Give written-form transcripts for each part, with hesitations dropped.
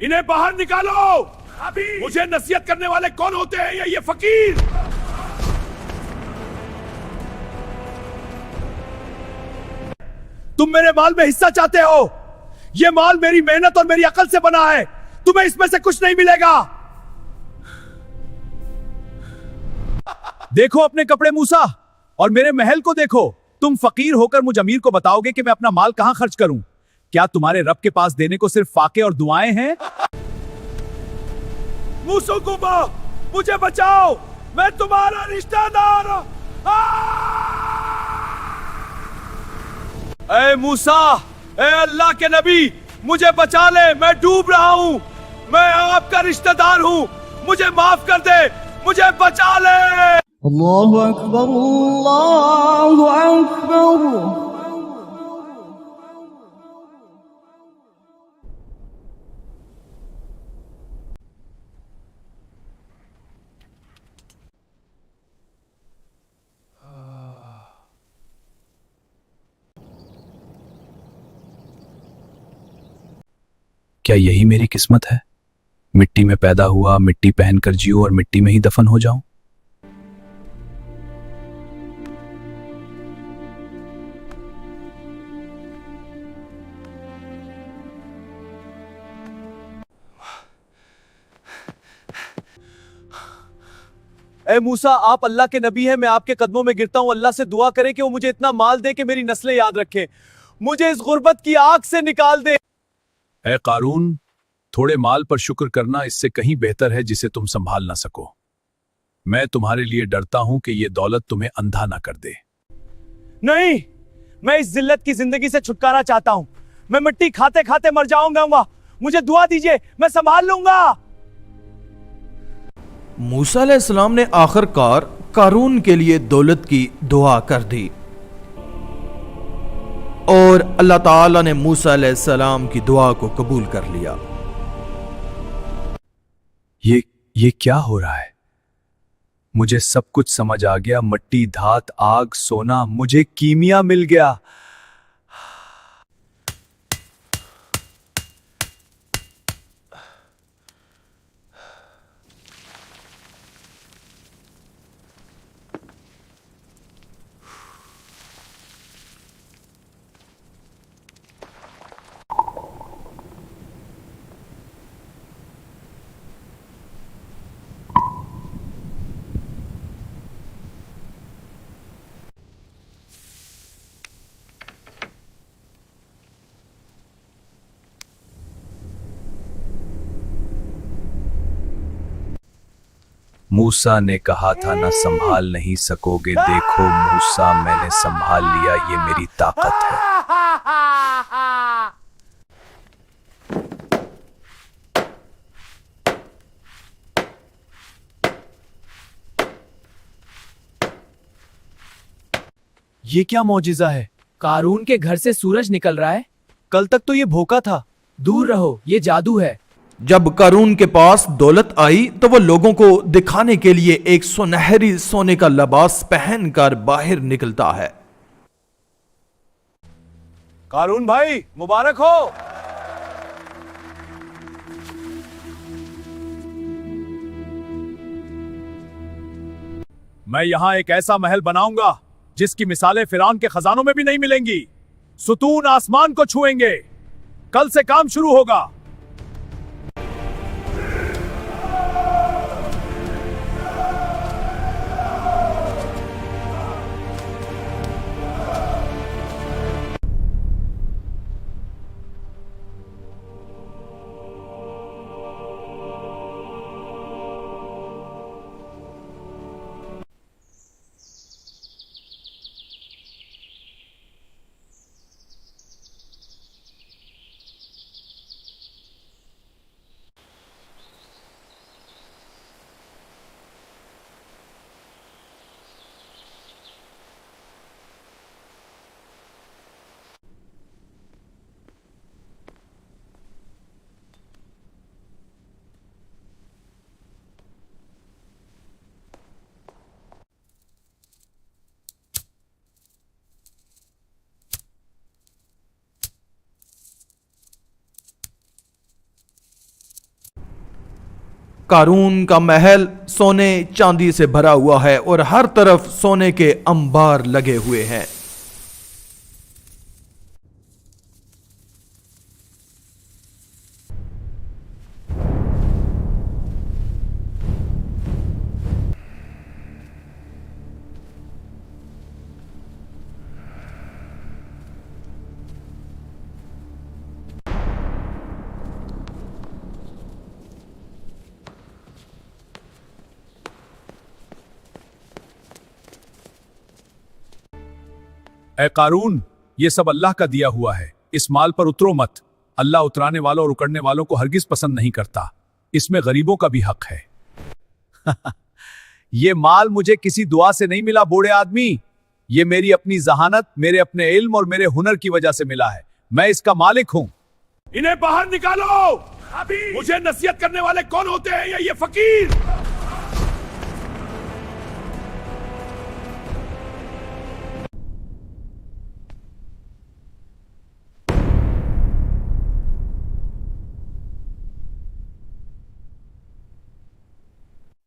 इन्हें बाहर निकालो। अभी मुझे नसीहत करने वाले कौन होते हैं ये फकीर? तुम मेरे माल में हिस्सा चाहते हो? ये माल मेरी मेहनत और मेरी अकल से बना है, तुम्हें इसमें से कुछ नहीं मिलेगा। देखो अपने कपड़े मूसा, और मेरे महल को देखो। तुम फकीर होकर मुझ अमीर को बताओगे कि मैं अपना माल कहां खर्च करूं? क्या तुम्हारे रब के पास देने को सिर्फ फाके और दुआएं हैं? मूसो कुबा, मुझे बचाओ, मैं तुम्हारा रिश्तेदार। ऐ मूसा, ऐ अल्लाह के नबी, मुझे बचा ले, मैं डूब रहा हूं। मैं आपका रिश्तेदार हूं, मुझे माफ कर दे, मुझे बचा ले। अल्लाहु अकबर, अल्लाहु अकबर। क्या यही मेरी किस्मत है? मिट्टी में पैदा हुआ, मिट्टी पहनकर जियो और मिट्टी में ही दफन हो जाऊं। ए मूसा, आप अल्लाह के नबी हैं, मैं आपके कदमों में गिरता हूं। अल्लाह से दुआ करें कि वो मुझे इतना माल दे कि मेरी नस्लें याद रखें, मुझे इस गुर्बत की आग से निकाल दे। ए कारून, थोड़े माल पर शुक्र करना इससे कहीं बेहतर है जिसे तुम संभाल ना सको। मैं तुम्हारे लिए डरता हूं कि ये दौलत तुम्हें अंधा ना कर दे। नहीं, मैं इस जिल्लत की जिंदगी से छुटकारा चाहता हूं। मैं मिट्टी खाते खाते मर जाऊंगा। मुझे दुआ दीजिए, मैं संभाल लूंगा। मूसा अलैहिस्सलाम ने आखिरकार कारून के लिए दौलत की दुआ कर दी और अल्लाह ताला ने मूसा अलैहिस्सलाम की दुआ को कबूल कर लिया। ये क्या हो रहा है? मुझे सब कुछ समझ आ गया। मिट्टी, धात, आग, सोना, मुझे कीमिया मिल गया। मूसा ने कहा था ना संभाल नहीं सकोगे। देखो मूसा, मैंने संभाल लिया, ये मेरी ताकत है। ये क्या मौजिजा है? कारून के घर से सूरज निकल रहा है। कल तक तो ये भूखा था। दूर रहो, ये जादू है। जब कारून के पास दौलत आई तो वो लोगों को दिखाने के लिए एक सुनहरी सोने का लिबास पहनकर बाहर निकलता है। कारून भाई, मुबारक हो। मैं यहां एक ऐसा महल बनाऊंगा जिसकी मिसालें फिरौन के खजानों में भी नहीं मिलेंगी। सुतून आसमान को छुएंगे। कल से काम शुरू होगा। कारून का महल सोने चांदी से भरा हुआ है और हर तरफ सोने के अंबार लगे हुए हैं। ए कारून, ये सब अल्लाह का दिया हुआ है, इस माल पर उतरो मत। अल्लाह उतराने वालों और उकड़ने वालों को हरगिज पसंद नहीं करता। इसमें गरीबों का भी हक है। ये माल मुझे किसी दुआ से नहीं मिला बूढ़े आदमी, ये मेरी अपनी जहानत, मेरे अपने इल्म और मेरे हुनर की वजह से मिला है। मैं इसका मालिक हूं। इन्हें बाहर निकालो। अभी मुझे नसीहत करने वाले कौन होते हैं? ये फकीर।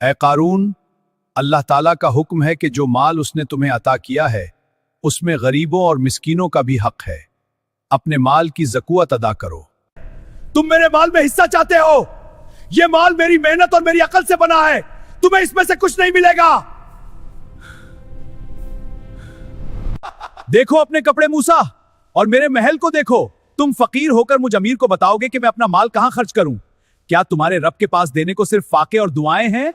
ए कारून, अल्लाह ताला का हुक्म है कि जो माल उसने तुम्हें अता किया है उसमें गरीबों और मिस्कीनों का भी हक है। अपने माल की ज़कूत अदा करो। तुम मेरे माल में हिस्सा चाहते हो? यह माल मेरी मेहनत और मेरी अकल से बना है, तुम्हें इसमें से कुछ नहीं मिलेगा। देखो अपने कपड़े मूसा, और मेरे महल को देखो। तुम फकीर होकर मुझ अमीर को बताओगे कि मैं अपना माल कहां खर्च करूं? क्या तुम्हारे रब के पास देने को सिर्फ फाके और दुआएं हैं?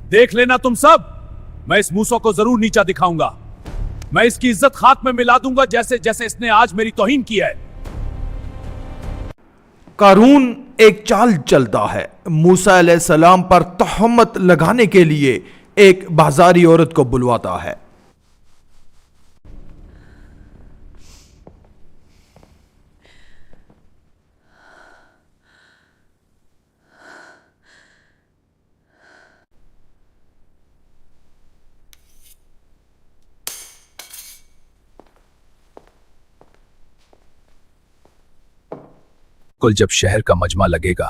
देख लेना तुम सब, मैं इस मूसा को जरूर नीचा दिखाऊंगा। मैं इसकी इज्जत खाक में मिला दूंगा जैसे जैसे इसने आज मेरी तौहीन की है। कारून एक चाल चलता है। मूसा अलैहिस्सलाम पर तहमत लगाने के लिए एक बाजारी औरत को बुलवाता है। कुल जब शहर का मजमा लगेगा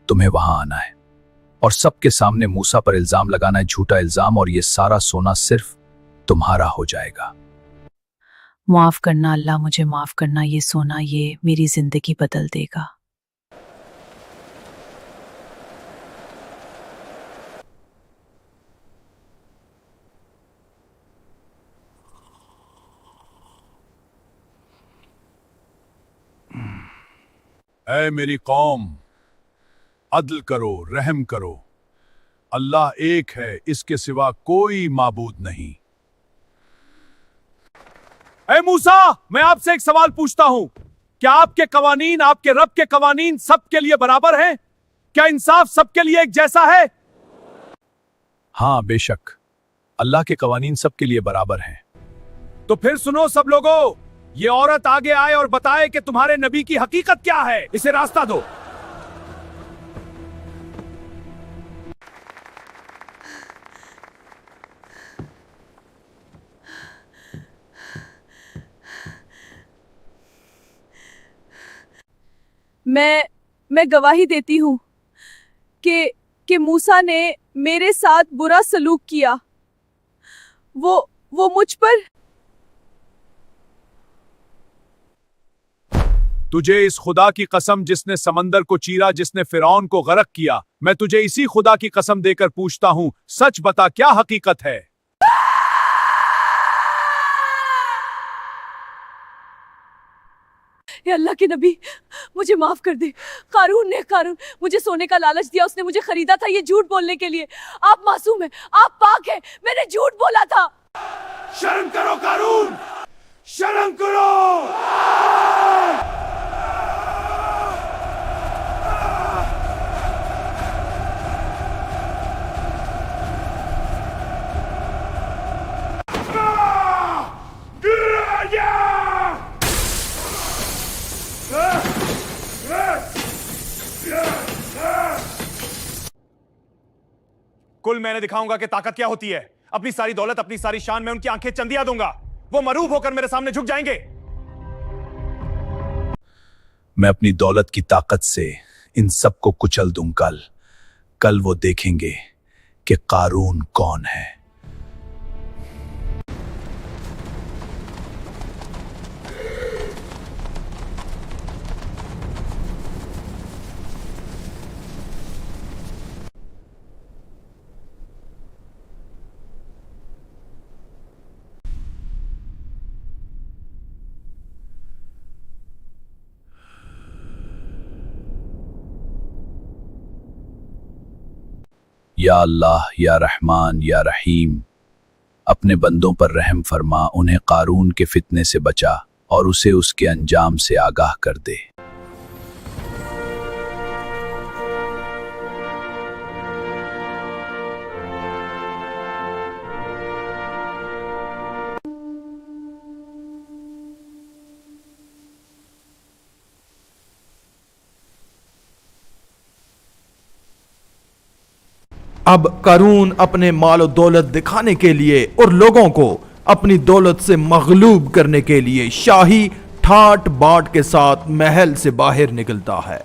तुम्हें वहां आना है और सबके सामने मूसा पर इल्जाम लगाना है, झूठा इल्जाम, और ये सारा सोना सिर्फ तुम्हारा हो जाएगा। माफ करना अल्लाह, मुझे माफ करना। ये सोना ये मेरी जिंदगी बदल देगा। ऐ मेरी कौम, अदल करो, रहम करो। अल्लाह एक है, इसके सिवा कोई माबूद नहीं। ऐ मूसा, मैं आपसे एक सवाल पूछता हूं, क्या आपके कवानीन, आपके रब के कवानीन सबके लिए बराबर हैं? क्या इंसाफ सबके लिए एक जैसा है? हां, बेशक अल्लाह के कवानीन सबके लिए बराबर हैं। तो फिर सुनो सब लोगों, ये औरत आगे आए और बताए कि तुम्हारे नबी की हकीकत क्या है। इसे रास्ता दो। मैं गवाही देती हूँ कि मूसा ने मेरे साथ बुरा सलूक किया। वो मुझ पर। तुझे इस खुदा की कसम जिसने समंदर को चीरा, जिसने फिरौन को गरक किया, मैं तुझे इसी खुदा की कसम देकर पूछता हूं, सच बता क्या हकीकत है? हे अल्लाह के नबी, मुझे माफ कर दे। कारून मुझे सोने का लालच दिया, उसने मुझे खरीदा था ये झूठ बोलने के लिए। आप मासूम हैं, आप पाक हैं, मैंने झूठ बोला था। शर्म करो कारून, शर्म करो। कुल मैंने दिखाऊंगा कि ताकत क्या होती है। अपनी सारी दौलत, अपनी सारी शान, मैं उनकी आंखें चंदिया दूंगा। वो मरूब होकर मेरे सामने झुक जाएंगे। मैं अपनी दौलत की ताकत से इन सबको कुचल दूं। कल वो देखेंगे कि कारून कौन है। या अल्लाह, या रहमान, या रहीम, अपने बंदों पर रहम फरमा, उन्हें कारून के फितने से बचा और उसे उसके अंजाम से आगाह कर दे। अब कारून अपने माल और दौलत दिखाने के लिए और लोगों को अपनी दौलत से मगलूब करने के लिए शाही ठाट बाट के साथ महल से बाहर निकलता है।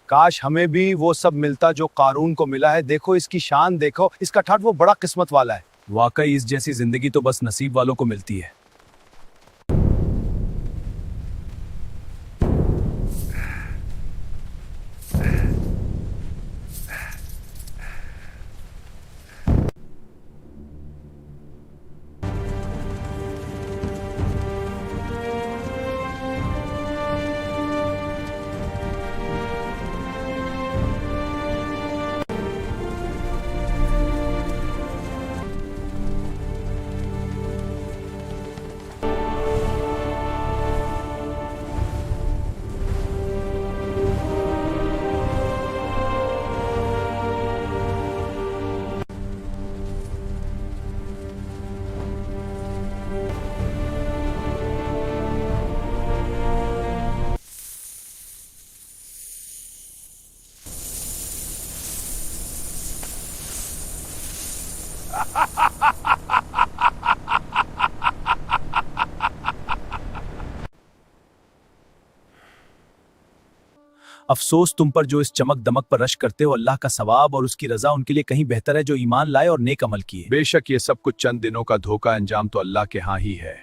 काश हमें भी वो सब मिलता जो कारून को मिला है। देखो इसकी शान, देखो इसका ठाट, वो बड़ा किस्मत वाला है। वाकई इस जैसी जिंदगी तो बस नसीब वालों को मिलती है। अफसोस तुम पर जो इस चमक दमक पर रश करते हो। अल्लाह का सवाब और उसकी रजा उनके लिए कहीं बेहतर है जो ईमान लाए और नेक अमल किए। बेशक ये सब कुछ चंद दिनों का धोखा, अंजाम तो अल्लाह के हां ही है।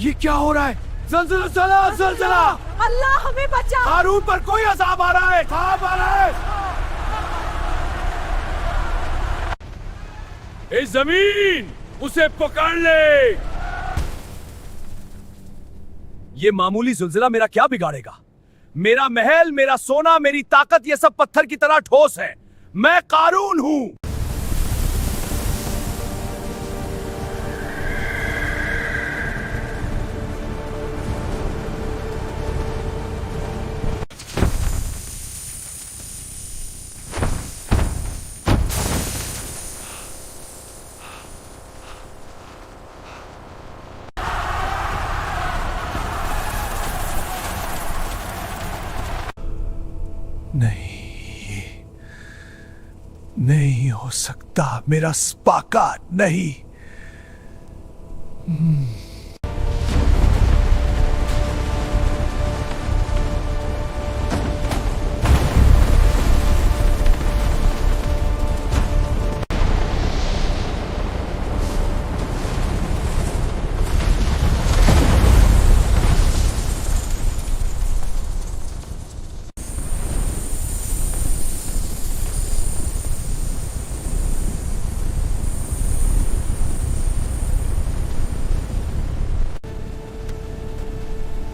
ये क्या हो रहा है? ज़लज़ला, ज़लज़ला! अल्लाह हमें बचा। कारून पर कोई अज़ाब आ रहा है, अज़ाब आ रहा है। ए जमीन, उसे पकड़ ले। ये मामूली ज़ुलज़ला मेरा क्या बिगाड़ेगा? मेरा महल, मेरा सोना, मेरी ताकत, ये सब पत्थर की तरह ठोस है। मैं कारून हूं। नहीं हो सकता, मेरा स्पाका नहीं।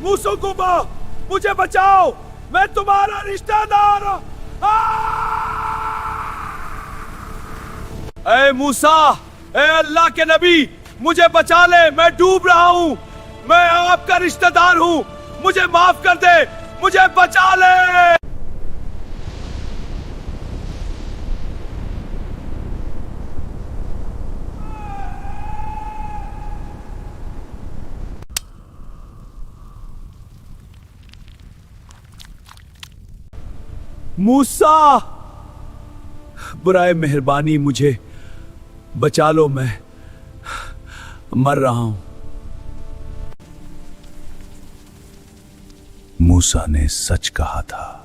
मुसुकुबा, मुझे बचाओ, मैं तुम्हारा रिश्तेदार हूं। ए मूसा, ए अल्लाह के नबी, मुझे बचा ले, मैं डूब रहा हूं, मैं आपका रिश्तेदार हूं, मुझे माफ कर दे, मुझे बचा ले। मूसा, बुराए मेहरबानी मुझे बचा लो, मैं मर रहा हूं। मूसा ने सच कहा था।